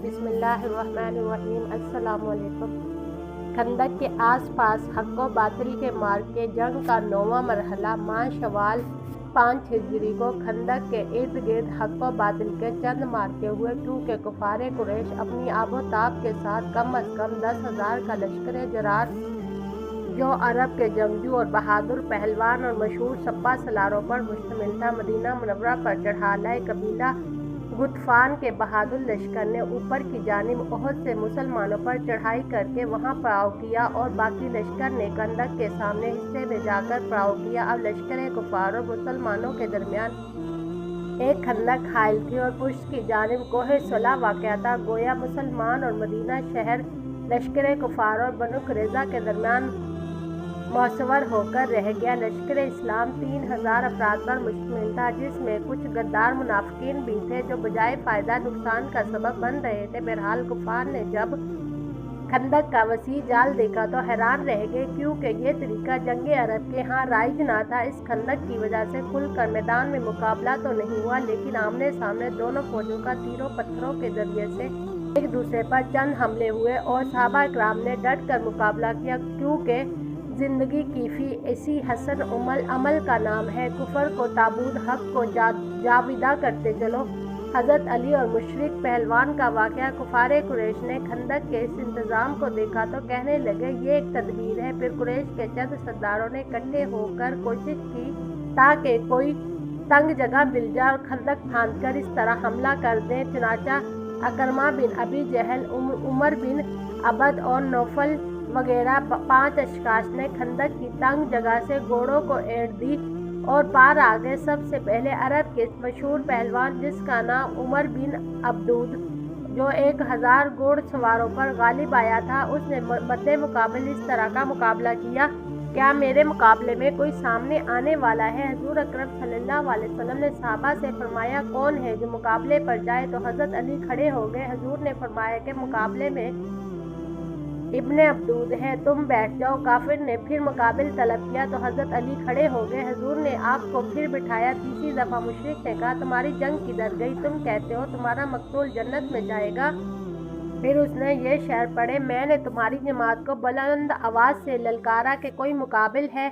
بسم اللہ الرحمن الرحیم۔ السلام علیکم۔ خندق کے آس پاس حق و باطل کے مارکے جنگ کا 9واں مرحلہ ماہ شوال 5 ہجری کو خندق کے ارد گرد حق و باطل کے چند مارکے ہوئے، کیونکہ کفار قریش اپنی آب و تاب کے ساتھ کم از کم 10,000 کا لشکر جرار، جو عرب کے جنگجو اور بہادر پہلوان اور مشہور سپہ سالاروں پر مشتمل تھا، مدینہ منورہ پر چڑھا لائے۔ قبیلہ غطفان کے بہادر لشکر نے اوپر کی جانب احد سے مسلمانوں پر چڑھائی کر کے وہاں پڑاؤ کیا، اور باقی لشکر نے خندق کے سامنے حصے میں جا کر پڑاؤ کیا۔ اب لشکر کفار اور مسلمانوں کے درمیان ایک خندق حائل تھی، اور پشت کی جانب کوہ صلح واقع تھا۔ گویا مسلمان اور مدینہ شہر لشکر کفار اور بنو قریظہ کے درمیان محصور ہو کر رہ گیا۔ لشکر اسلام 3,000 افراد پر مشتمل تھا، جس میں کچھ غدار منافقین بھی تھے جو بجائے فائدہ نقصان کا سبب بن رہے تھے۔ بہرحال کفار نے جب خندق کا وسیع جال دیکھا تو حیران رہ گئے، کیونکہ یہ طریقہ جنگ عرب کے ہاں رائج نہ تھا۔ اس خندق کی وجہ سے کھل کر میدان میں مقابلہ تو نہیں ہوا، لیکن آمنے سامنے دونوں فوجوں کا تیروں پتھروں کے ذریعے سے ایک دوسرے پر چند حملے ہوئے، اور صحابہ کرام نے ڈٹ کر مقابلہ کیا، کیونکہ زندگی کی فی اسی حسن عمل کا نام ہے۔ کفر کو تابوت، حق کو جاویدہ کرتے چلو۔ حضرت علی اور مشرک پہلوان کا واقعہ۔ کفار قریش نے خندق کے اس انتظام کو دیکھا تو کہنے لگے، یہ ایک تدبیر ہے۔ پھر قریش کے چند سرداروں نے اکٹھے ہو کر کوشش کی تاکہ کوئی تنگ جگہ مل جائے اور خندق پھاند کر اس طرح حملہ کر دیں۔ چنانچہ اکرمہ بن ابی جہل، عمر بن عبد اور نوفل وغیرہ 5 اشخاص نے خندق کی تنگ جگہ سے گھوڑوں کو اینٹ دی اور پار آ گئے۔ سب سے پہلے عرب کے مشہور پہلوان، جس کا نام عمر بن عبدود، جو 1,000 گھوڑ سواروں پر غالب آیا تھا، اس نے مد مقابل اس طرح کا مقابلہ کیا، کیا میرے مقابلے میں کوئی سامنے آنے والا ہے؟ حضور اکرم صلی اللہ علیہ وسلم نے صحابہ سے فرمایا، کون ہے جو مقابلے پر جائے؟ تو حضرت علی کھڑے ہو گئے۔ حضور نے فرمایا کہ مقابلے میں ابن عبدود ہے، تم بیٹھ جاؤ۔ کافر نے پھر مقابل طلب کیا تو حضرت علی کھڑے ہو گئے۔ حضور نے آپ کو پھر بٹھایا۔ تیسری دفعہ مشرک نے کہا، تمہاری جنگ کدھر گئی؟ تم کہتے ہو تمہارا مقتول جنت میں جائے گا۔ پھر اس نے یہ شعر پڑھے، میں نے تمہاری جماعت کو بلند آواز سے للکارا کہ کوئی مقابل ہے۔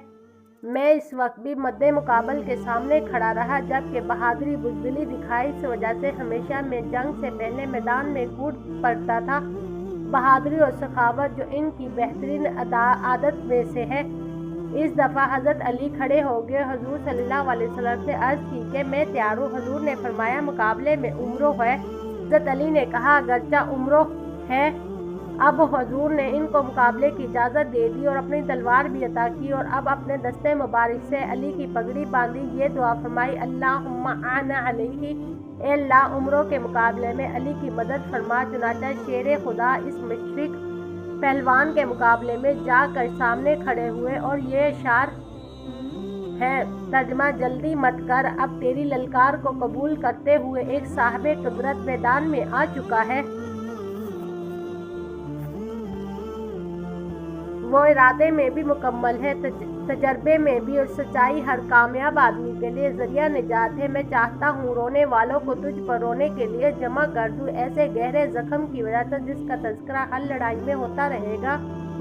میں اس وقت بھی مد مقابل کے سامنے کھڑا رہا، جبکہ بہادری بزدلی دکھائی۔ اس وجہ سے ہمیشہ میں جنگ سے پہلے میدان میں کود پڑتا تھا۔ بہادری اور سخاوت جو ان کی بہترین عادت میں سے ہے۔ اس دفعہ حضرت علی کھڑے ہو گئے۔ حضور صلی اللہ علیہ وسلم سے عرض کی کہ میں تیار ہوں۔ حضور نے فرمایا، مقابلے میں عمرو ہے؟ حضرت علی نے کہا، اگرچہ عمرو ہے۔ اب حضور نے ان کو مقابلے کی اجازت دے دی اور اپنی تلوار بھی عطا کی، اور اب اپنے دستے مبارک سے علی کی پگڑی باندھی، یہ دعا فرمائی، اللہم اعن علیہ، اے اللہ عمرو کے مقابلے میں علی کی مدد فرما۔ چنانچہ شیر خدا اس مشرک پہلوان کے مقابلے میں جا کر سامنے کھڑے ہوئے، اور یہ اشعار ہے، ترجمہ، جلدی مت کر، اب تیری للکار کو قبول کرتے ہوئے ایک صاحب قدرت میدان میں آ چکا ہے۔ وہ ارادے میں بھی مکمل ہے، تجربے میں بھی، اور سچائی ہر کامیاب آدمی کے لیے ذریعہ نجات ہے۔ میں چاہتا ہوں رونے والوں کو تجھ پر رونے کے لیے جمع کر دوں، ایسے گہرے زخم کی وجہ سے جس کا تذکرہ ہر لڑائی میں ہوتا رہے گا۔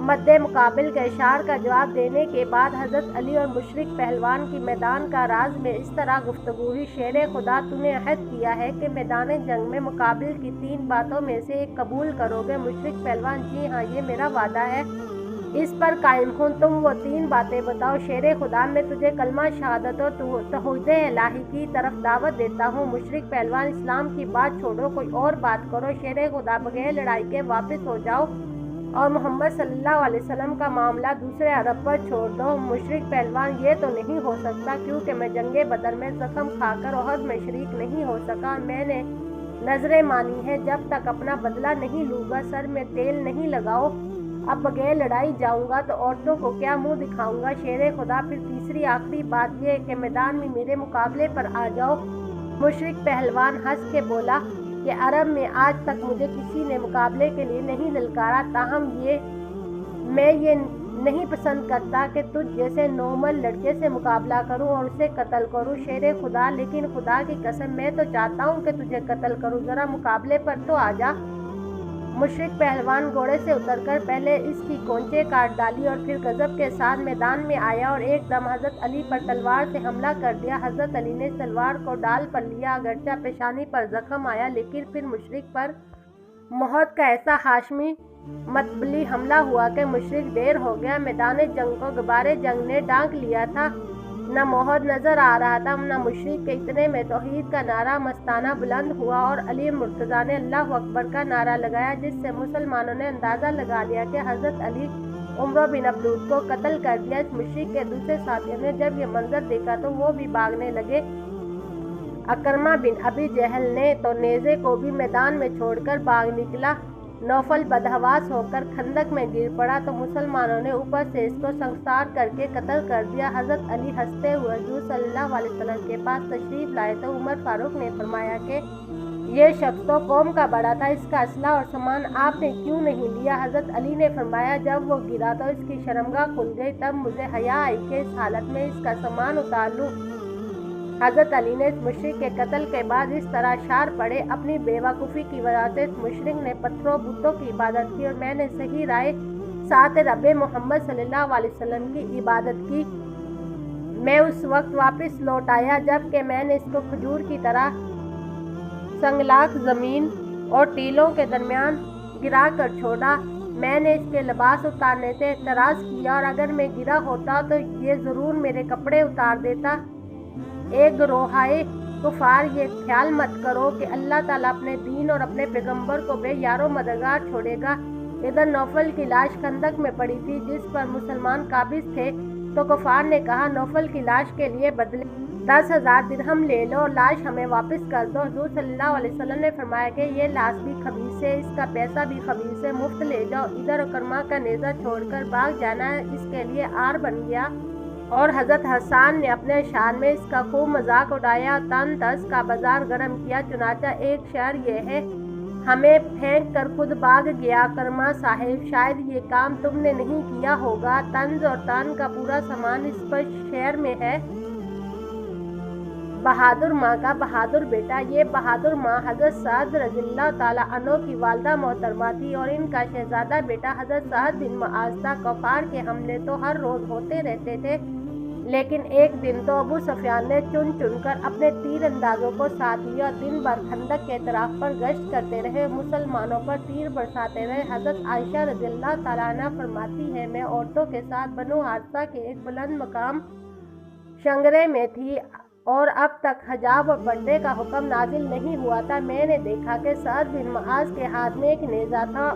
مد مقابل کے اشعار کا جواب دینے کے بعد حضرت علی اور مشرک پہلوان کی میدان کا راز میں اس طرح گفتگو ہوئی، شیر خدا، تو نے عہد کیا ہے کہ میدان جنگ میں مقابل کی 3 باتوں میں سے ایک قبول کرو گے؟ مشرک پہلوان، جی ہاں، یہ میرا وعدہ ہے، اس پر قائم ہوں۔ تم وہ 3 باتیں بتاؤ؟ شیر خدا، میں تجھے کلمہ شہادت اور توحید الہی کی طرف دعوت دیتا ہوں۔ مشرک پہلوان، اسلام کی بات چھوڑو، کوئی اور بات کرو۔ شیر خدا، بغیر لڑائی کے واپس ہو جاؤ اور محمد صلی اللہ علیہ وسلم کا معاملہ دوسرے عرب پر چھوڑ دو۔ مشرک پہلوان، یہ تو نہیں ہو سکتا، کیونکہ میں جنگ بدر میں زخم کھا کر احد میں شریک نہیں ہو سکا۔ میں نے نظریں مانی ہیں، جب تک اپنا بدلہ نہیں لوں گا سر میں تیل نہیں لگاؤ۔ اب بغیر لڑائی جاؤں گا تو عورتوں کو کیا منہ دکھاؤں گا؟ شیر خدا، پھر تیسری آخری بات یہ ہے کہ میدان میں میرے مقابلے پر آ جاؤ۔ مشرک پہلوان ہنس کے بولا کہ عرب میں آج تک مجھے کسی نے مقابلے کے لیے نہیں للکارا، تاہم میں یہ نہیں پسند کرتا کہ تجھ جیسے نومل لڑکے سے مقابلہ کروں اور اسے قتل کروں۔ شیر خدا، لیکن خدا کی قسم میں تو چاہتا ہوں کہ تجھے قتل کروں، ذرا مقابلے پر تو آ جا۔ मुशरिक पहलवान घोड़े से उतरकर पहले इसकी कोंचें काट डाली और फिर गजब के साथ मैदान में आया और एकदम हजरत अली पर तलवार से हमला कर दिया। हजरत अली ने तलवार को डाल पर लिया, अगरचे पेशानी पर जख्म आया, लेकिन फिर मुशरिक पर मौत का ऐसा हाशमी मतबली हमला हुआ कि मुशरिक ढेर हो गया। मैदान जंग को गुबारे जंग ने ढांक लिया था। न मोहद नजर आ रहा था न मुशरिक के। इतने में तौहीद का नारा मस्ताना बुलंद हुआ और अली मुर्तज़ा ने अल्लाह अकबर का नारा लगाया, जिससे मुसलमानों ने अंदाज़ा लगा लिया कि हजरत अली उमर बिन अब्दूद को कत्ल कर दिया। इस मुशरिक के दूसरे साथियों ने जब ये मंजर देखा तो वो भी भागने लगे। अकरमा बिन अबी जहल ने तो नेज़े को भी मैदान में छोड़कर भाग निकला। नौफल बदहवास होकर खंदक में गिर पड़ा तो मुसलमानों ने ऊपर से इसको संसार करके कत्ल कर दिया। हजरत अली हंसते हुए हुजूर सल्लल्लाहु अलैहि वसल्लम के पास तशरीफ लाए तो उमर फारूक ने फरमाया कि ये शख्स तो कौम का बड़ा था, इसका असला और सामान आपने क्यों नहीं लिया? हजरत अली ने फरमाया, जब वो गिरा तो इसकी शर्मगाह खुल गई, तब मुझे हया आई कि इस हालत में इसका सामान उतार लूँ। हजरत अली ने इस मुशरिक के कत्ल के बाद इस तरह शार पड़े, अपनी बेवकूफ़ी की वजह से इस मुशरिक ने पत्थरों बुतों की इबादत की और मैंने सही राय साथ रब मोहम्मद सल्लल्लाहु अलैहि वसल्लम की इबादत की। मैं उस वक्त वापस लौट आया जबकि मैंने इसको खजूर की तरह संगलाक ज़मीन और टीलों के दरमियान गिरा कर छोड़ा। मैंने इसके लिबास उतारने से एतराज़ किया और अगर मैं गिरा होता तो ये ज़रूर मेरे कपड़े उतार देता। एक गिरोहाए कुफार, ये ख्याल मत करो कि अल्लाह ताला अपने दीन और अपने पैगंबर को बेयारो मददगार छोड़ेगा। इधर नौफल की लाश खंदक में पड़ी थी जिस पर मुसलमान काबिज थे, तो कुफार ने कहा, नौफल की लाश के लिए बदले 10,000 दिरहम ले लो और लाश हमें वापस कर दो। हुजूर सल्लल्लाहु अलैहि वसल्लम ने फरमाया कि ये लाश भी खबीस है, इसका पैसा भी खबीस है, मुफ्त ले जाओ। इधर अकरमा का नेज़ा छोड़कर भाग जाना इसके लिए आर बन गया और हजरत हसन ने अपने शान में इसका खूब मजाक उड़ाया, तन तस का बाजार गर्म किया। चुनाचा एक शहर ये है, हमें फेंक कर खुद भाग गया। करमा साहिब, शायद ये काम तुमने नहीं किया होगा। तंज और तान का पूरा सामान इस पर शहर में है। बहादुर माँ का बहादुर बेटा, ये बहादुर माँ हजरत साद रज़ियल्लाहु ताला अन्हु की वालदा मोहतरमा थी और इनका शहजादा बेटा हजरत साद बिन मुआज़ था। कफार के हमले तो हर रोज़ होते रहते थे, लेकिन एक दिन तो अबू सुफियान ने चुन चुनकर अपने तीर अंदाजों को साथ लिया। दिन भर खंदक के तरफ पर गश्त करते रहे, मुसलमानों पर तीर बरसाते रहे। हजरत आयशा रज़ियल्लाहु ताला अन्हा फरमाती है, मैं औरतों के साथ बनु हारिसा के एक बुलंद मकाम शंगरे में थी और अब तक हजाब और पर्दे का हुक्म नाजिल नहीं हुआ था। मैंने देखा कि साद बिन मुआज़ के हाथ में एक नेज़ा था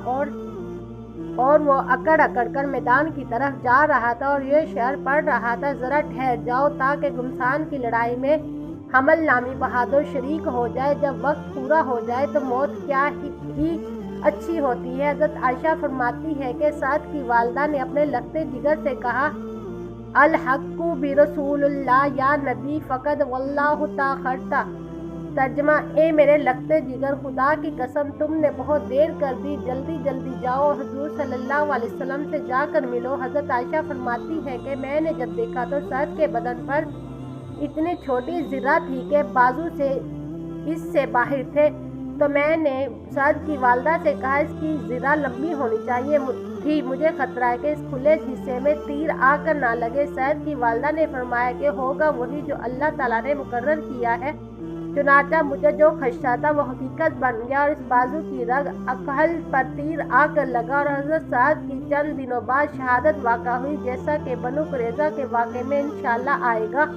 और वो अकड़ कर मैदान की तरफ जा रहा था और ये शेर पढ़ रहा था, ज़रा ठहर जाओ ताकि गुमसान की लड़ाई में हमल नामी बहादुर शरीक हो जाए। जब वक्त पूरा हो जाए तो मौत क्या ही अच्छी होती है। हज़रत आयशा फरमाती है कि साद की वालदा ने अपने लगते जिगर से कहा, अल हक्कु बि रसूलुल्लाह या नबी फ़क़द वल्लाहु ताख़रता। तर्जमा, ए मेरे लगते जिगर, खुदा की कसम तुमने बहुत देर कर दी, जल्दी जल्दी जाओ हुजूर सल्लल्लाहु अलैहि वसल्लम से जाकर मिलो। हज़रत आयशा फरमाती है कि मैंने जब देखा तो साद के बदन पर इतनी छोटी ज़िरा थी कि बाजू से इससे बाहर थे, तो मैंने साद की वालदा से कहा, इसकी ज़िरा लंबी होनी चाहिए थी, मुझे खतरा है कि इस खुले हिस्से में तीर आकर ना लगे। साद की वालदा ने फरमाया कि होगा वही जो अल्लाह ताला ने मुकर्रर किया है। चुनाचा मुझे जो खदशा था वो हकीकत बन गया और इस बाजू की रग अकहल पर तीर आकर लगा और हज़रत साद की चंद दिनों बाद शहादत वाक़ा हुई, जैसा कि बनु कुरैज़ा के वाक़े में इंशाअल्लाह आएगा।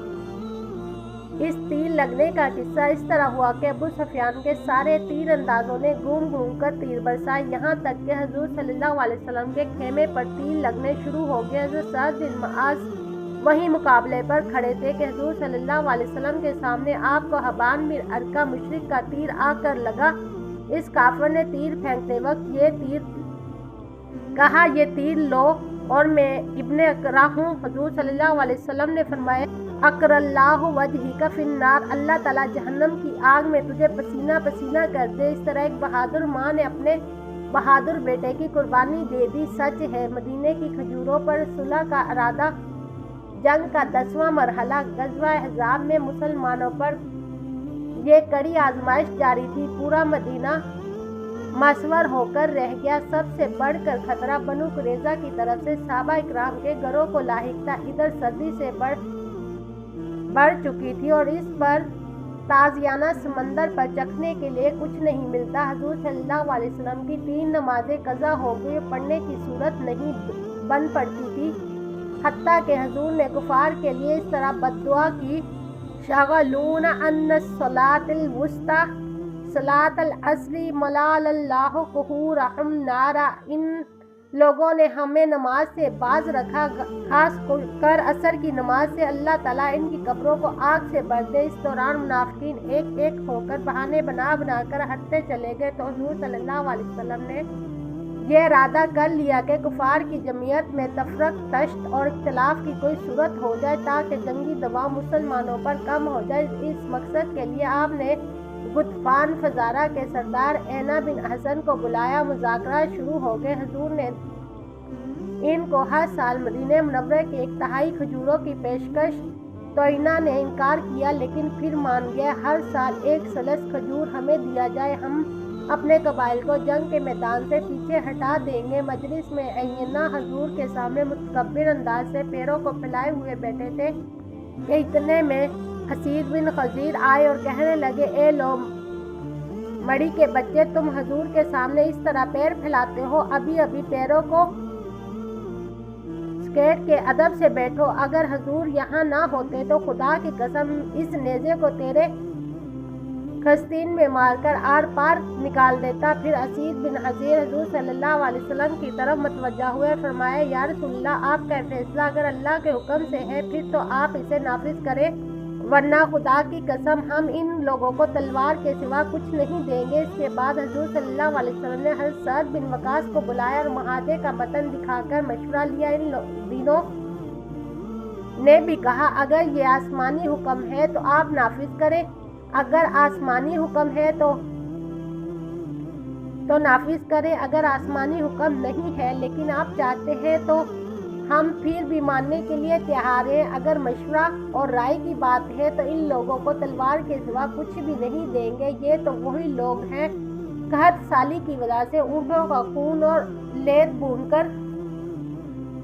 इस तीर लगने का किस्सा इस तरह हुआ कि अबू सुफियान के सारे तीर अंदाजों ने घूम घूम कर तीर बरसाए, यहाँ तक कि हुजूर सल्लल्लाहु अलैहि वसल्लम के खेमे पर तीर लगने शुरू हो गए। हज़रत साद बिन मुआज़ वही मुकाबले पर खड़े थे कि हुजूर सल्लल्लाहु अलैहि वसल्लम के सामने आपको हबान बिन अरका मुशरिक का तीर आकर लगा। इस काफिर ने तीर फेंकते वक्त ये तीर लो और मैं इब्ने अकरा हूँ। हुजूर सल्लल्लाहु अलैहि वसल्लम ने फरमाया, अकरल्लाहु वजहिका फिन्नार, अल्लाह ताला जहन्नम की आग में तुझे पसीना पसीना कर दे। इस तरह एक बहादुर माँ ने अपने बहादुर बेटे की कुर्बानी दे दी। सच है, मदीने की खजूरों पर सुलह का इरादा। जंग का 10वां मरहला, गज़वा अहज़ाब में मुसलमानों पर यह कड़ी आजमाइश जारी थी। पूरा मदीना مصور ہو کر رہ گیا۔ سب سے بڑھ کر خطرہ بنو قریظہ کی طرف سے صحابہ اکرام کے گھروں کو لاحق تھا۔ ادھر سردی سے بڑھ چکی تھی اور اس پر تازیانہ سمندر پر چکھنے کے لیے کچھ نہیں ملتا۔ حضور صلی اللہ علیہ وسلم کی 3 نمازیں قضا ہو گئی، پڑھنے کی صورت نہیں بن پڑتی تھی، حتیٰ کہ حضور نے کفار کے لیے اس طرح بد دعا کی: شغلون عن الصلاة الوسطى صلاة العصر ملال اللہ قبورہم نارا۔ ان لوگوں نے ہمیں نماز سے باز رکھا، خاص کر عصر کی نماز سے۔ اللہ تعالیٰ ان کی قبروں کو آگ سے بھر دے۔ اس دوران منافقین ایک ایک ہو کر بہانے بنا کر ہٹتے چلے گئے تو حضور صلی اللہ علیہ وسلم نے یہ ارادہ کر لیا کہ کفار کی جمعیت میں تفرق تشت اور اختلاف کی کوئی صورت ہو جائے تاکہ جنگی دباؤ مسلمانوں پر کم ہو جائے۔ اس مقصد کے لیے آپ نے غطفان فزارہ کے سردار عینہ بن حسن کو بلایا۔ مذاکرات شروع ہو گئے۔ حضور نے ان کو ہر سال مدینہ منورہ کی 1/3 کھجوروں کی پیشکش تو انہوں نے انکار کیا، لیکن پھر مان گئے۔ ہر سال 1 سلس کھجور ہمیں دیا جائے، ہم اپنے قبائل کو جنگ کے میدان سے پیچھے ہٹا دیں گے۔ مجلس میں عینہ حضور کے سامنے متکبر انداز سے پیروں کو پھیلائے ہوئے بیٹھے تھے کہ اتنے میں اسید بن خضیر آئے اور کہنے لگے: اے لو مڑی کے بچے، تم حضور کے سامنے اس طرح پیر پھیلاتے ہو؟ ابھی پیروں کو سکیٹ کے ادب سے بیٹھو۔ اگر حضور یہاں نہ ہوتے تو خدا کی قسم اس نیزے کو تیرے خستین میں مار کر آر پار نکال دیتا۔ پھر اسید بن خضیر حضور صلی اللہ علیہ وسلم کی طرف متوجہ ہوئے، فرمایا: یا رسول اللہ، آپ کا فیصلہ اگر اللہ کے حکم سے ہے پھر تو آپ اسے نافذ کریں، ورنہ خدا کی قسم ہم ان لوگوں کو تلوار کے سوا کچھ نہیں دیں گے۔ اس کے بعد حضور صلی اللہ علیہ وسلم نے حضرت سعد بن وقاص کو بلایا اور معاہدے کا بطن دکھا کر مشورہ لیا۔ ان دونوں نے بھی کہا: اگر یہ آسمانی حکم ہے تو آپ نافذ کریں، اگر آسمانی حکم ہے تو نافذ کریں، اگر آسمانی حکم نہیں ہے لیکن آپ چاہتے ہیں تو ہم پھر بھی ماننے کے لیے تیار ہیں۔ اگر مشورہ اور رائے کی بات ہے تو ان لوگوں کو تلوار کے سوا کچھ بھی نہیں دیں گے۔ یہ تو وہی لوگ ہیں قحط سالی کی وجہ سے اونٹوں کا خون اور لیت بھون کر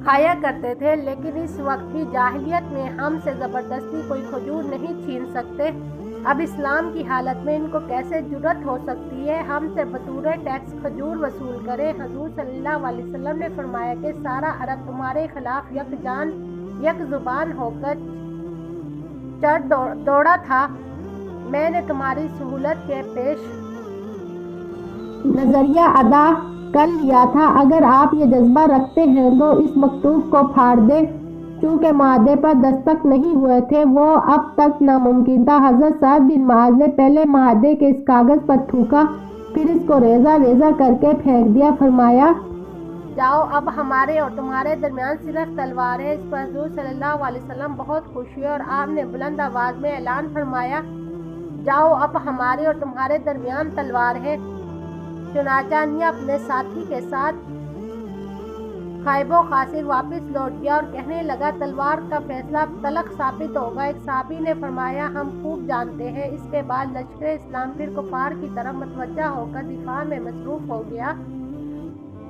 کھایا کرتے تھے، لیکن اس وقت بھی جاہلیت میں ہم سے زبردستی کوئی کھجور نہیں چھین سکتے۔ اب اسلام کی حالت میں ان کو کیسے جرأت ہو سکتی ہے ہم سے بطور ٹیکس کھجور وصول کریں؟ حضور صلی اللہ علیہ وسلم نے فرمایا کہ سارا عرب تمہارے خلاف یک جان یک زبان ہو کر چڑھ دوڑا تھا۔ میں نے تمہاری سہولت کے پیش نظریہ ادا کر لیا تھا۔ اگر آپ یہ جذبہ رکھتے ہیں تو اس مکتوب کو پھاڑ دیں۔ چونکہ معاہدے پر دستخط نہیں ہوئے تھے، وہ اب تک ناممکن تھا۔ حضرت سعد بن معاذ نے پہلے معاہدے کے اس کاغذ پر تھوکا، پھر اس کو ریزہ ریزہ کر کے پھینک دیا۔ فرمایا: جاؤ، اب ہمارے اور تمہارے درمیان صرف تلوار ہے۔ اس پر حضور صلی اللہ علیہ وسلم بہت خوش ہوئے اور آپ نے بلند آواز میں اعلان فرمایا: جاؤ، اب ہمارے اور تمہارے درمیان تلوار ہے۔ چنانچہ انیہ اپنے ساتھی کے ساتھ خائب و خاسر واپس لوٹ گیا اور کہنے لگا: تلوار کا فیصلہ تلخ ثابت ہوگا۔ ایک صحابی نے فرمایا: ہم خوب جانتے ہیں۔ اس کے بعد لشکر اسلام پھر کفار کی طرف متوجہ ہو کر دفاع میں مصروف ہو گیا۔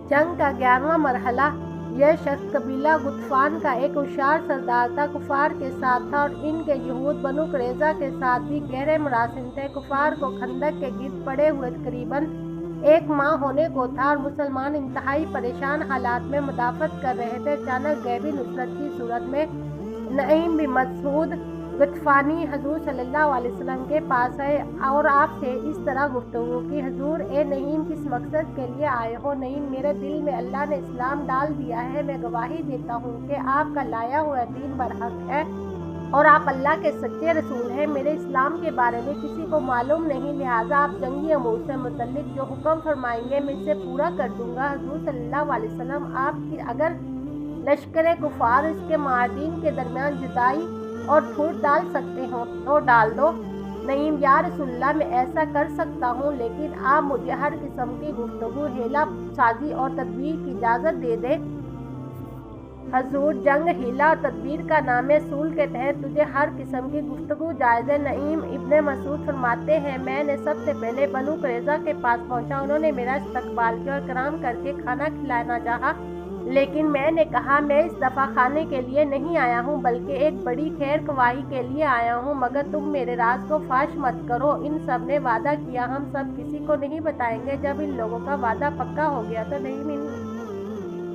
جنگ کا 11واں مرحلہ۔ یہ شخص قبیلہ غطفان کا ایک ہوشیار سردار تھا، کفار کے ساتھ تھا اور ان کے یہود بنو قریظہ کے ساتھ بھی گہرے مراسم تھے۔ کفار کو خندق کے گرد پڑے ہوئے تقریباً 1 ماہ ہونے کو تھا اور مسلمان انتہائی پریشان حالات میں مدافعت کر رہے تھے۔ اچانک غیبی نصرت کی صورت میں نعیم بن مسعود غطفانی حضور صلی اللہ علیہ وسلم کے پاس آئے اور آپ سے اس طرح گفتگو کی: حضور، اے نعیم، کس مقصد کے لیے آئے ہو؟ نعیم: میرے دل میں اللہ نے اسلام ڈال دیا ہے۔ میں گواہی دیتا ہوں کہ آپ کا لایا ہوا دین برحق ہے اور آپ اللہ کے سچے رسول ہیں۔ میرے اسلام کے بارے میں کسی کو معلوم نہیں، لہٰذا آپ جنگی امور سے متعلق جو حکم فرمائیں گے میں اسے پورا کر دوں گا۔ حضور صلی اللہ علیہ وسلم: آپ کی اگر لشکر کفار اس کے معاہدین کے درمیان جدائی اور پھوٹ ڈال سکتے ہوں تو ڈال دو۔ نعیم: یا رسول اللہ، میں ایسا کر سکتا ہوں، لیکن آپ مجھے ہر قسم کی گفتگو، ہیلا سازی اور تدبیر کی اجازت دے دیں۔ हजूर, जंग, हीला और तदबीर का नाम सूल के तहत तुझे हर किस्म की गुफ्तगू जायज़ है। नईम इब्ने मसूद फरमाते हैं, मैंने सबसे पहले बनु कुरैज़ा के पास पहुंचा। उन्होंने मेरा इस्तकबाल किया और कराम करके खाना खिलाना चाहा, लेकिन मैंने कहा मैं इस दफ़ा खाने के लिए नहीं आया हूँ बल्कि एक बड़ी खैर ख्वाही के लिए आया हूँ, मगर तुम मेरे राज को फाश मत करो। इन सब ने वादा किया हम सब किसी को नहीं बताएंगे। जब इन लोगों का वादा पक्का हो गया तो नईम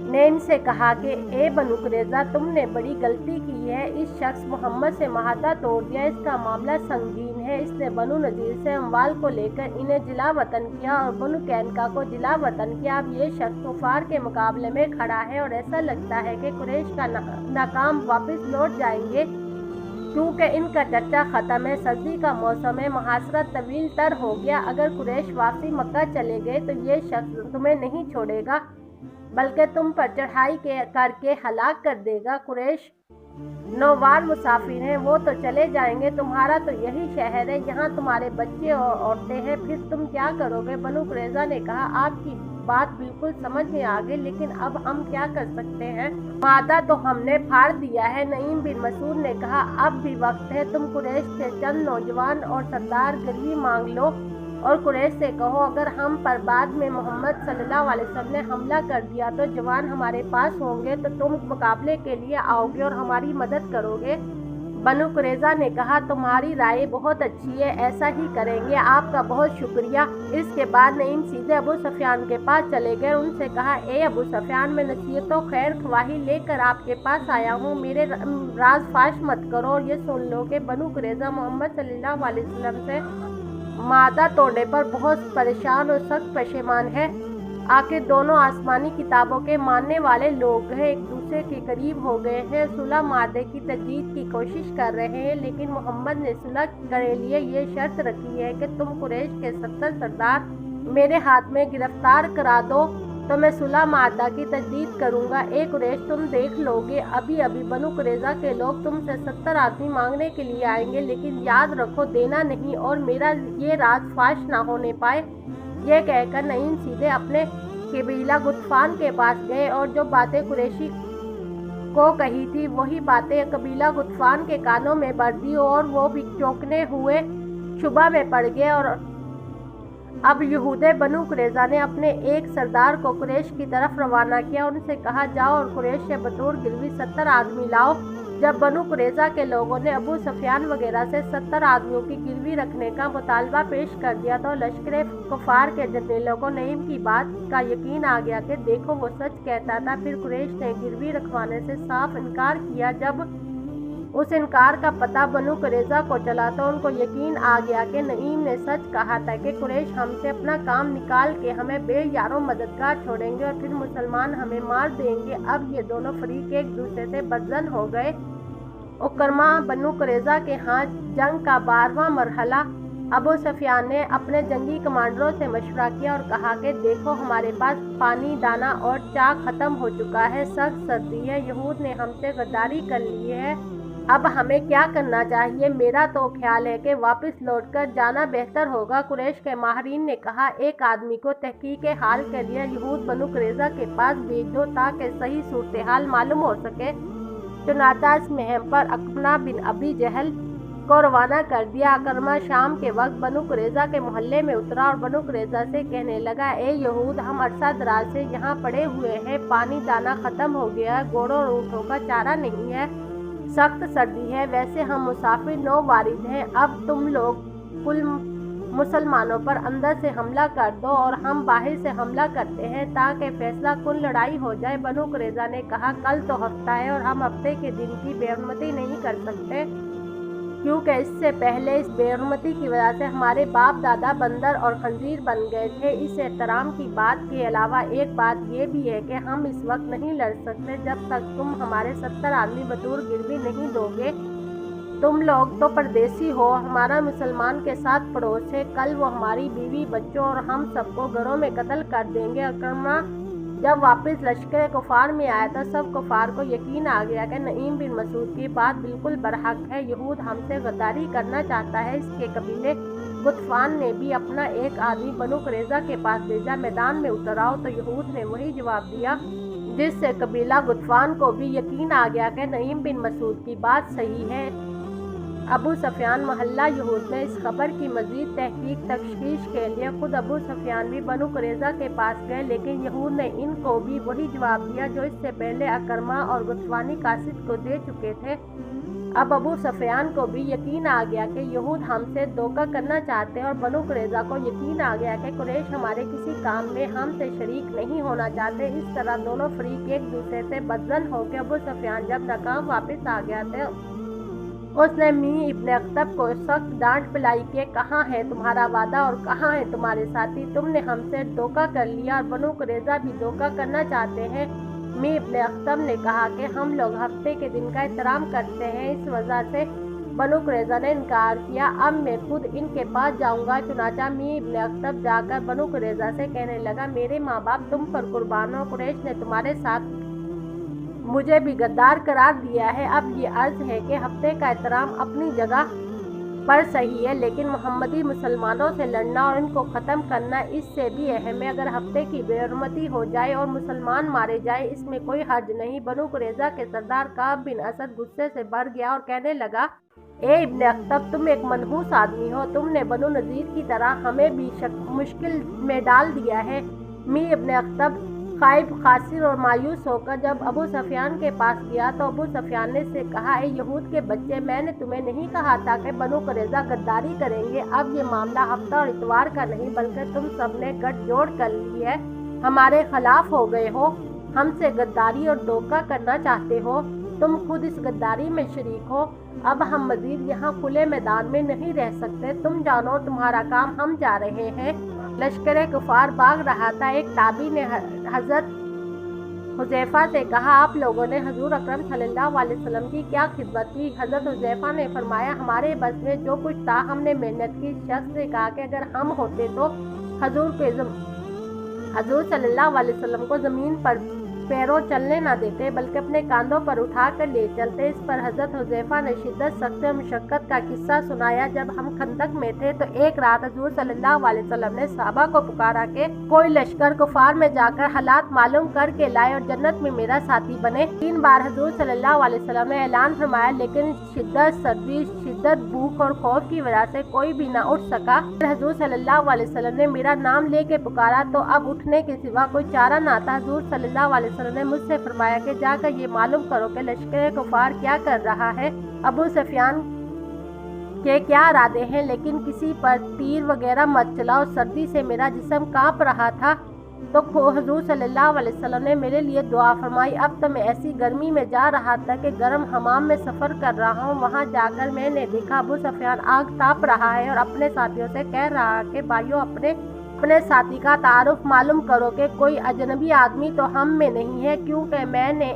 ने इनसे कहा कि ए बनु कुरैज़ा, तुमने बड़ी गलती की है। इस शख्स मोहम्मद से महादा तोड़ दिया, इसका मामला संगीन है। इसने बनु नज़ीर से अम्वाल को लेकर इन्हें जिला वतन किया और बनु कैनका को जिला वतन किया। अब ये शख्स कुफार के मुकाबले में खड़ा है और ऐसा लगता है कि कुरैश का नाकाम वापस लौट जाएंगे, क्योंकि इनका चर्चा ख़त्म है। सर्दी का मौसम है, मुहासरा तवील तर हो गया। अगर कुरैश वापसी मक्का चले गए तो ये शख्स तुम्हें नहीं छोड़ेगा बल्कि तुम पर चढ़ाई करके हलाक कर देगा। कुरैश नौवार मुसाफिर हैं, वो तो चले जाएंगे, तुम्हारा तो यही शहर है, यहाँ तुम्हारे बच्चे और औरतें हैं, फिर तुम क्या करोगे? बनु कुरैज़ा ने कहा, आपकी बात बिल्कुल समझ में आ गई, लेकिन अब हम क्या कर सकते हैं? वादा तो हमने फाड़ दिया है। नईम बिन मसूद ने कहा, अब भी वक्त है, तुम कुरैश से चंद नौजवान और सरदार गिरवी मांग लो और कुरैश से कहो, अगर हम पर बाद में मोहम्मद सल्लल्लाहु अलैहि वसल्लम ने हमला कर दिया तो जवान हमारे पास होंगे, तो तुम मुकाबले के लिए आओगे और हमारी मदद करोगे। बनु कुरैज़ा ने कहा, तुम्हारी राय बहुत अच्छी है, ऐसा ही करेंगे, आपका बहुत शुक्रिया। इसके बाद नईम सीधे अबू सुफियान के पास चले गए। उनसे कहा, ए अबू सुफियान, मैं नसीहत और खैर ख्वाही लेकर आपके पास आया हूँ, मेरे राज फाश मत करो और ये सुन लो कि बनु कुरैज़ा मोहम्मद सल्लल्लाहु अलैहि वसल्लम से मादा तोड़ने पर बहुत परेशान और सख्त पशेमान है। आखिर दोनों आसमानी किताबों के मानने वाले लोग हैं, एक दूसरे के करीब हो गए हैं, सुलह मादे की तजदीद की कोशिश कर रहे हैं, लेकिन मोहम्मद ने सुलह के लिए ये शर्त रखी है कि तुम कुरैश के 70 सरदार मेरे हाथ में गिरफ्तार करा दो तो मैं सुलह मादा की तजदीद करूंगा। ए कुरैश, तुम देख लोगे, अभी अभी बनु कुरैज़ा के लोग तुमसे 70 आदमी मांगने के लिए आएंगे, लेकिन याद रखो देना नहीं और मेरा ये राज फाश ना होने पाए। यह कहकर नईम सीधे अपने कबीला गुतफान के पास गए और जो बातें कुरैशी को कही थी वही बातें कबीला गुतफान के कानों में भर दी और वो भी चौंकने हुए शुबा में पड़ गए। और अब यहूदे बनु कुरैज़ा ने अपने एक सरदार को कुरैश की तरफ रवाना किया, उनसे कहा, जाओ और कुरैश से बतौर गिरवी 70 आदमी लाओ। जब बनु कुरैज़ा के लोगों ने अबू सुफियान वगैरह से 70 आदमियों की गिरवी रखने का मुतालबा पेश कर दिया तो लश्कर कुफार के जनरलों को नईम की बात का यकीन आ गया कि देखो वो सच कहता था। फिर कुरैश ने गिरवी रखवाने से साफ इनकार किया। जब उस इनकार का पता बनु कुरैज़ा को चला तो उनको यकीन आ गया कि नईम ने सच कहा था कि कुरैश हमसे अपना काम निकाल के हमें बेयारो मददगार छोड़ेंगे और फिर मुसलमान हमें मार देंगे। अब ये दोनों फरीक एक दूसरे से बदजन हो गए। उकरमा बनु कुरैज़ा के हाथ जंग का 12वां मरहला। अबू सुफियान ने अपने जंगी कमांडरों से मशवरा किया और कहा कि देखो, हमारे पास पानी, दाना और चाक खत्म हो चुका है, सख्त सर्दी है, यहूद ने हमसे गद्दारी कर ली है, अब हमें क्या करना चाहिए? मेरा तो ख्याल है कि वापस लौटकर जाना बेहतर होगा। कुरैश के माहिरीन ने कहा, एक आदमी को तहकीक हाल के लिए यहूद बनु कुरैज़ा के पास भेज दो ताकि सही सूरत हाल मालूम हो सके। चुनांचे इस मुहिम पर अकबा बिन अबी जहल को रवाना कर दिया। अकरमा शाम के वक्त बनु कुरैज़ा के मोहल्ले में उतरा और बनु कुरैज़ा से कहने लगा, ए यहूद, हम अरसा दराज से यहाँ पड़े हुए हैं, पानी दाना खत्म हो गया है, घोड़ों और ऊँटों का चारा नहीं है, सख्त सर्दी है, वैसे हम मुसाफिर नौ वारिद हैं। अब तुम लोग कुल मुसलमानों पर अंदर से हमला कर दो और हम बाहर से हमला करते हैं ताकि फैसला कुल लड़ाई हो जाए। बनु कुरैज़ा ने कहा, कल तो हफ्ता है और हम हफ्ते के दिन की बेहरमती नहीं कर सकते, क्योंकि इससे पहले इस बेहरमती की वजह से हमारे बाप दादा बंदर और खंजीर बन गए थे। इस एहतराम की बात के अलावा एक बात ये भी है कि हम इस वक्त नहीं लड़ सकते जब तक तुम हमारे 70 आदमी बतौर गिरवी नहीं दोगे। तुम लोग तो परदेसी हो, हमारा मुसलमान के साथ पड़ोस है, कल वो हमारी बीवी बच्चों और हम सबको घरों में कत्ल कर देंगे। अकरमा जब वापस लश्कर कुफार में आया था, सब कुफार को यकीन आ गया कि नईम बिन मसूद की बात बिल्कुल बरहक है, यहूद हमसे गद्दारी करना चाहता है। इसके कबीले गुतफान ने भी अपना एक आदमी बनु कुरैज़ा के पास भेजा, मैदान में उतर आओ, तो यहूद ने वही जवाब दिया जिस से कबीला गुतफान को भी यकीन आ गया कि नईम बिन मसूद की बात सही है। अबू सुफियान महल्ला यहूद में इस खबर की मजीद तहकीक तशखीश के लिए खुद अबू सुफियान भी बनु कुरैज़ा के पास गए, लेकिन यहूद ने इनको भी वही जवाब दिया जो इससे पहले अकरमा और गुतफानी कासिद को दे चुके थे। अब अबू सुफियान को भी यकीन आ गया कि यहूद हमसे धोखा करना चाहते हैं और बनु कुरैज़ा को यकीन आ गया कि कुरैश हमारे किसी काम में हमसे शरीक नहीं होना चाहते। इस तरह दोनों फरीक एक दूसरे से बदजन होकर अबू सुफियान जब नाकाम वापस आ गया था, उसने मी इब्ने अख्तब को सख्त डांट पिलाई कि कहाँ है तुम्हारा वादा और कहाँ है तुम्हारे साथी, तुमने हमसे धोखा कर लिया और बनु कुरैज़ा भी धोखा करना चाहते हैं। मी इब्ने अख्तब ने कहा कि हम लोग हफ्ते के दिन का एहतराम करते हैं, इस वजह से बनु कुरैज़ा ने इनकार किया। अब मैं खुद इनके पास जाऊंगा। चुनाचा मी इब्ने अख्तब जाकर बनु कुरैज़ा से कहने लगा, मेरे माँ बाप तुम पर कुर्बान हो, कुरैश ने तुम्हारे साथ मुझे भी गद्दार करार दिया है। अब ये अर्ज है कि हफ्ते का एहतराम अपनी जगह पर सही है, लेकिन मोहम्मदी मुसलमानों से लड़ना और इनको ख़त्म करना इससे भी अहम है। अगर हफ्ते की बेहरमती हो जाए और मुसलमान मारे जाए इसमें कोई हर्ज नहीं। बनु कुरैज़ा के सरदार काब बिन असद गुस्से से भर गया और कहने लगा, ए इब्ने अख्तब, तुम एक मनहूस आदमी हो, तुमने बनु नज़ीर की तरह हमें भी मुश्किल में डाल दिया है। मी इब्ने अख्तब खाइब, खासिर और मायूस होकर जब अबू सुफियान के पास गया तो अबू सुफियान ने से कहा, ए यहूद के बच्चे, मैंने तुम्हें नहीं कहा था कि बनु कुरैज़ा गद्दारी करेंगे। अब ये मामला हफ्ता और इतवार का नहीं बल्कि तुम सब ने गठजोड़ कर ली है, हमारे खिलाफ हो गए हो, हमसे गद्दारी और धोखा करना चाहते हो, तुम खुद इस गद्दारी में शरीक हो। अब हम मजीद यहाँ खुले मैदान में नहीं रह सकते, तुम जानो तुम्हारा काम, हम जा रहे हैं। लश्कर कुफार भाग रहा था। एक ताबी ने हजरत हुज़ैफा से कहा, आप लोगों ने हजूर अकरम सल्लल्लाहु अलैहि वसल्लम की क्या खिदमत की? हजरत हुज़ैफा ने फरमाया, हमारे बस में जो कुछ था हमने मेहनत की। शख्स ने कहा कि अगर हम होते तो हजूर सल्लल्लाहु अलैहि वसल्लम को ज़मीन पर पैरों चलने न देते बल्कि अपने कांधों पर उठा कर ले चलते। इस पर हजरत हुज़ैफा ने शिद्दत, सख्त और मुशक्कत का किस्सा सुनाया। जब हम खंदक में थे तो एक रात हजूर सल्लल्लाहु अलैहि वसल्लम ने सहाबा को पुकारा कि कोई लश्कर कुफार में जाकर हालात मालूम करके लाए और जन्नत में मेरा साथी बने। 3 बार हजूर सल्लल्लाहु अलैहि वसल्लम ने ऐलान फरमाया, लेकिन शिद्दत सर्दी, शिद्दत भूख और खौफ की वजह से कोई भी न उठ सका। हजूर सल्लल्लाहु अलैहि वसल्लम ने मेरा नाम लेके पुकारा तो अब उठने के सिवा कोई चारा न था। हजूर सल्लल्लाहु अलैहि वसल्लम ने मुझसे फरमाया कि जाकर ये मालूम करो कि लश्कर कुफार क्या कर रहा है, अबू सुफियान के क्या इरादे हैं, लेकिन किसी पर तीर वगैरह मत चलाओ। सर्दी से मेरा जिस्म कांप रहा था तो हजूर सल्लल्लाहु अलैहि वसल्लम ने मेरे लिए दुआ फरमाई। अब तो मैं ऐसी गर्मी में जा रहा था कि गर्म हमाम में सफ़र कर रहा हूँ। वहाँ जाकर मैंने देखा अबू सुफियान आग ताप रहा है और अपने साथियों से कह रहा है कि भाइयों, अपने साथी का तारुफ मालूम करो कि कोई अजनबी आदमी तो हम में नहीं है, क्योंकि मैंने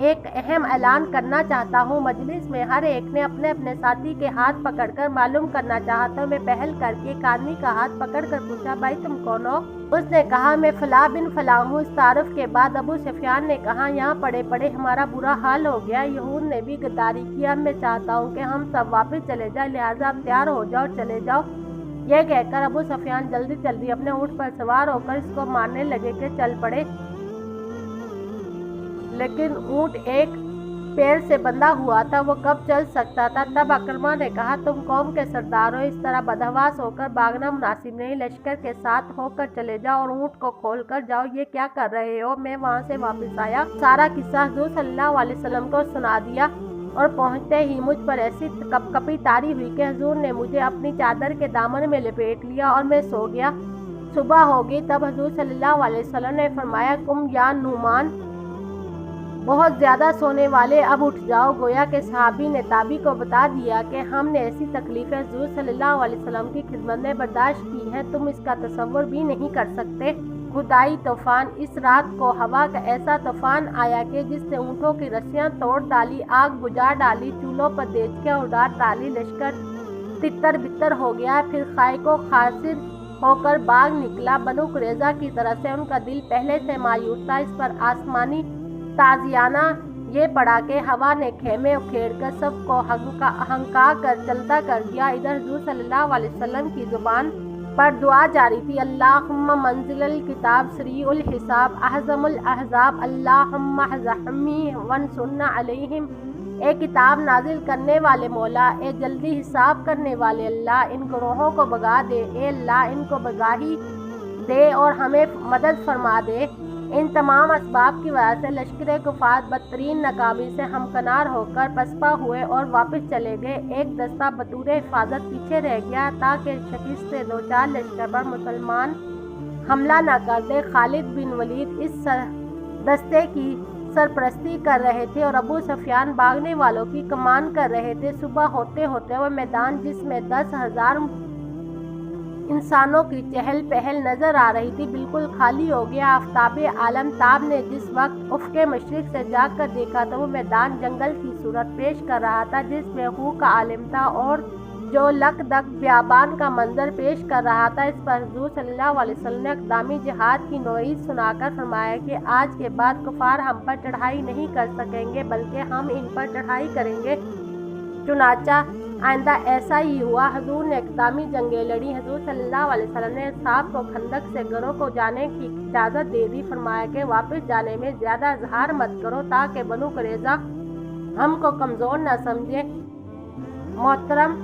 एक अहम ऐलान करना चाहता हूँ। मजलिस में हर एक ने अपने अपने साथी के हाथ पकड़कर मालूम करना चाहा तो मैं पहल करके एक आदमी का हाथ पकड़कर पूछा, भाई तुम कौन हो? उसने कहा, मैं फला बिन फला हूँ। इस तारुफ के बाद अबू सुफियान ने कहा, यहाँ पड़े पड़े हमारा बुरा हाल हो गया, यहूद ने भी गद्दारी किया, मैं चाहता हूँ कि हम सब वापस चले जाए, लिहाजा आप तैयार हो जाओ, चले जाओ। यह कहकर अबू सुफियान जल्दी जल्दी अपने ऊँट पर सवार होकर इसको मारने लगे कि चल पड़े, लेकिन ऊँट एक पैर से बंधा हुआ था, वो कब चल सकता था। तब अकरमा ने कहा, तुम कौम के सरदार हो, इस तरह बदहवास होकर भागना मुनासिब नहीं, लश्कर के साथ होकर चले जाओ और ऊँट को खोल कर जाओ। ये क्या कर रहे हो? मैं वहाँ से वापस आया, सारा किस्सा हुज़ूर सल्लल्लाहु अलैहि वसल्लम को सुना दिया और पहुँचते ही मुझ पर ऐसी कपकपी तारी हुई कि हुज़ूर ने मुझे अपनी चादर के दामन में लपेट लिया और मैं सो गया। सुबह हो गई, तब हुज़ूर सल्लल्लाहु अलैहि वसल्लम ने फरमाया, कुम या नुमान, बहुत ज़्यादा सोने वाले, अब उठ जाओ। गोया के सहाबी ने ताबी को बता दिया कि हमने ऐसी तकलीफ़ें हुज़ूर सल्लल्लाहु अलैहि वसल्लम की खिदमत में बर्दाश्त की हैं, तुम इसका तसव्वुर भी नहीं कर सकते। खुदाई तूफान, इस रात को हवा का ऐसा तूफान आया कि जिसने ऊँटों की रस्सियाँ तोड़ डाली, आग बुझा डाली, चूल्हों पर देचकियाँ उड़ा डाली, लश्कर तितर बितर हो गया। फिर खाइको खासिर होकर बाग निकला। बनु कुरैज़ा की तरफ से उनका दिल पहले से मायूस था। इस पर आसमानी ताजियाना ये पड़ा कि हवा ने खेमे उखेड़ कर सबको हंका कर चलता कर दिया। इधर हुज़ूर सल्लल्लाहु अलैहि वसल्लम की जुबान پر دعا جاری تھی، اللہم منزل الکتاب سریع الحساب احزم الاحزاب اللہم احزحمی ونصرنا علیہم۔ اے کتاب نازل کرنے والے مولا، اے جلدی حساب کرنے والے اللہ، ان گروہوں کو بھگا دے، اے اللہ ان کو بگاہی دے اور ہمیں مدد فرما دے۔ ان تمام اسباب کی وجہ سے لشکر کفار بدترین ناکامی سے ہمکنار ہو کر پسپا ہوئے اور واپس چلے گئے۔ ایک دستہ بطور حفاظت پیچھے رہ گیا تاکہ شکست سے دوچار لشکر پر مسلمان حملہ نہ کر دے۔ خالد بن ولید اس دستے کی سرپرستی کر رہے تھے اور ابو سفیان بھاگنے والوں کی کمان کر رہے تھے۔ صبح ہوتے ہوتے وہ میدان جس میں 10,000 انسانوں کی چہل پہل نظر آ رہی تھی بالکل خالی ہو گیا۔ آفتاب عالم تاب نے جس وقت افق مشرق سے جاگ کر دیکھا تو وہ میدان جنگل کی صورت پیش کر رہا تھا جس میں خوں کا عالم تھا اور جو لک دک بیابان کا منظر پیش کر رہا تھا۔ اس پر حضور صلی اللہ علیہ وسلم نے اقدامی جہاد کی نوعیت سنا کر فرمایا کہ آج کے بعد کفار ہم پر چڑھائی نہیں کر سکیں گے بلکہ ہم ان پر چڑھائی کریں گے۔ چنانچہ آئندہ ایسا ہی ہوا۔ حضور نے اقدامی جنگیں لڑی۔ حضور صلی اللہ علیہ وسلم نے اصحاب کو خندق سے گھروں کو جانے کی اجازت دے دی۔ فرمایا کہ واپس جانے میں زیادہ اظہار مت کرو تاکہ بنو قریظہ ہم کو کمزور نہ سمجھے۔ محترم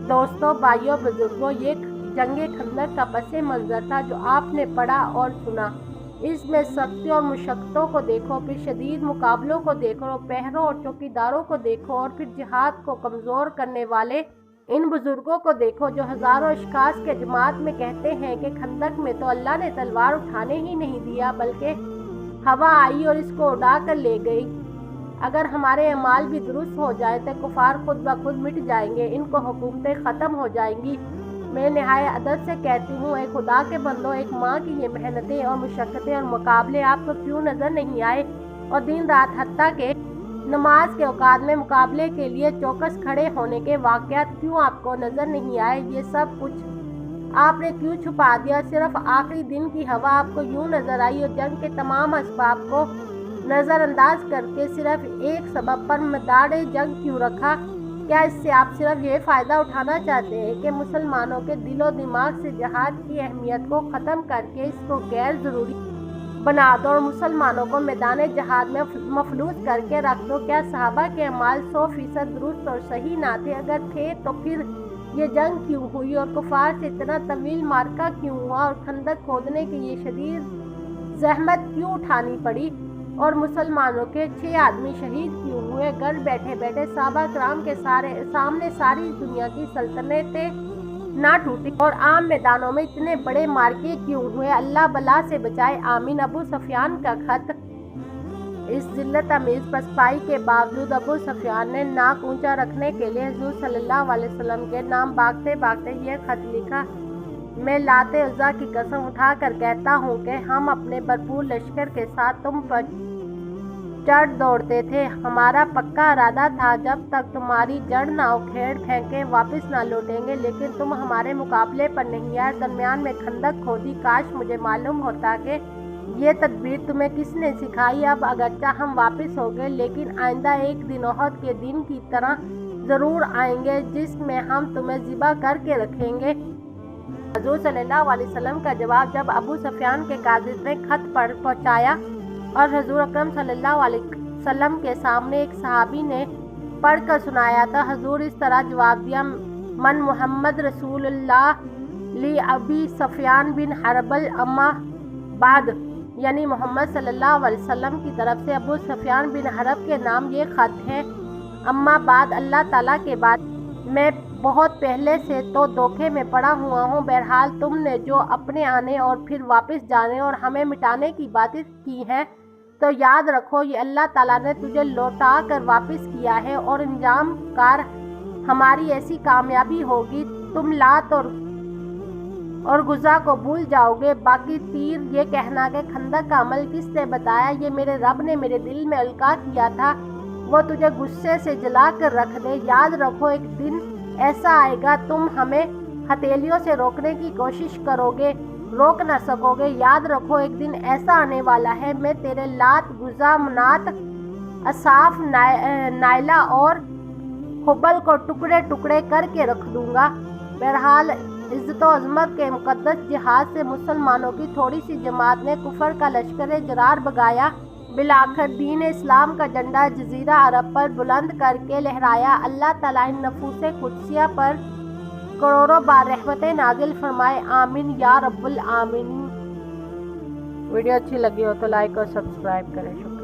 دوستوں، بھائیوں، بزرگوں، یہ جنگ خندق کا پس منظر تھا جو آپ نے پڑھا اور سنا۔ اس میں سختی اور مشقتوں کو دیکھو، پھر شدید مقابلوں کو دیکھو، پہروں اور چوکیداروں کو دیکھو اور پھر جہاد کو کمزور کرنے والے ان بزرگوں کو دیکھو جو ہزاروں اشخاص کے جماعت میں کہتے ہیں کہ خندق میں تو اللہ نے تلوار اٹھانے ہی نہیں دیا بلکہ ہوا آئی اور اس کو اڑا کر لے گئی۔ اگر ہمارے اعمال بھی درست ہو جائیں تو کفار خود بخود مٹ جائیں گے، ان کو حکومتیں ختم ہو جائیں گی۔ میں نہایت ادب سے کہتی ہوں، اے خدا کے بندو، ایک ماں کی یہ محنتیں اور مشقتیں اور مقابلے آپ کو کیوں نظر نہیں آئے؟ اور دن رات حتیٰ کہ نماز کے اوقات میں مقابلے کے لیے چوکس کھڑے ہونے کے واقعات کیوں آپ کو نظر نہیں آئے؟ یہ سب کچھ آپ نے کیوں چھپا دیا؟ صرف آخری دن کی ہوا آپ کو یوں نظر آئی اور جنگ کے تمام اسباب کو نظر انداز کر کے صرف ایک سبب پر مدار جنگ کیوں رکھا؟ کیا اس سے آپ صرف یہ فائدہ اٹھانا چاہتے ہیں کہ مسلمانوں کے دل و دماغ سے جہاد کی اہمیت کو ختم کر کے اس کو غیر ضروری بنا دو اور مسلمانوں کو میدان جہاد میں مفلوج کر کے رکھ دو؟ کیا صحابہ کے اعمال 100% درست اور صحیح نہ تھے؟ اگر تھے تو پھر یہ جنگ کیوں ہوئی اور کفار سے اتنا طویل معرکہ کیوں ہوا اور خندق کھودنے کی یہ شدید زحمت کیوں اٹھانی پڑی اور مسلمانوں کے 6 آدمی شہید کیوں ہوئے؟ گھر بیٹھے بیٹھے صحابہ کرام کے سامنے ساری دنیا کی سلطنتیں نہ ٹوٹی اور عام میدانوں میں اتنے بڑے مارکے کیوں ہوئے؟ اللہ بلا سے بچائے، آمین۔ ابو سفیان کا خط۔ اس ذلت امیز پسپائی کے باوجود ابو سفیان نے ناک اونچا رکھنے کے لیے حضور صلی اللہ علیہ وسلم کے نام بھاگتے بھاگتے یہ خط لکھا: میں لات عزا کی قسم اٹھا کر کہتا ہوں کہ ہم اپنے بھرپور لشکر کے ساتھ تم پر چڑھ دوڑتے تھے۔ ہمارا پکا ارادہ تھا جب تک تمہاری جڑ نہ اکھیڑ پھینکے واپس نہ لوٹیں گے، لیکن تم ہمارے مقابلے پر نہیں آئے، درمیان میں خندق کھودی۔ کاش مجھے معلوم ہوتا کہ یہ تدبیر تمہیں کس نے سکھائی۔ اب اگرچہ ہم واپس ہو گئے لیکن آئندہ ایک دن احد کے دن کی طرح ضرور آئیں گے جس میں ہم تمہیں ذبح کر کے رکھیں گے۔ حضور صلی اللہ علیہ وسلم کا جواب: جب ابو سفیان کے قاصد نے خط پہنچایا اور حضور اکرم صلی اللہ علیہ وسلم کے سامنے ایک صحابی نے پڑھ کر سنایا تھا، حضور اس طرح جواب دیا: من محمد رسول اللہ لی ابی سفیان بن حرب اما بعد، یعنی محمد صلی اللہ علیہ وسلم کی طرف سے ابو سفیان بن حرب کے نام یہ خط ہے۔ اما بعد، اللہ تعالیٰ کے بعد میں بہت پہلے سے تو دھوکے میں پڑا ہوا ہوں۔ بہرحال تم نے جو اپنے آنے اور پھر واپس جانے اور ہمیں مٹانے کی باتیں کی ہیں تو یاد رکھو یہ اللہ تعالیٰ نے تجھے لوٹا کر واپس کیا ہے اور انجام کار ہماری ایسی کامیابی ہوگی تم لات اور غزہ کو بھول جاؤ گے۔ باقی تیر یہ کہنا کہ خندق کا عمل کس نے بتایا، یہ میرے رب نے میرے دل میں القاء کیا تھا، وہ تجھے غصے سے جلا کر رکھ دے۔ یاد رکھو ایک دن ایسا آئے گا تم ہمیں ہتھیلیوں سے روکنے کی کوشش کرو گے، روک نہ سکو گے۔ یاد رکھو ایک دن ایسا آنے والا ہے میں تیرے لات، غزہ، منات، اصاف، نائلہ اور حبل کو ٹکڑے ٹکڑے کر کے رکھ دوں گا۔ بہرحال عزت و عظمت کے مقدس جہاد سے مسلمانوں کی تھوڑی سی جماعت نے کفر کا لشکر جرار بگایا۔ بالآخر دین اسلام کا جھنڈا جزیرہ عرب پر بلند کر کے لہرایا۔ اللہ تعالیٰ ان نفوس قدسیہ پر کروڑوں بار رحمتیں نازل فرمائے، آمین یا رب العالمین۔ ویڈیو اچھی لگی ہو تو لائک اور سبسکرائب کریں۔ شکریہ۔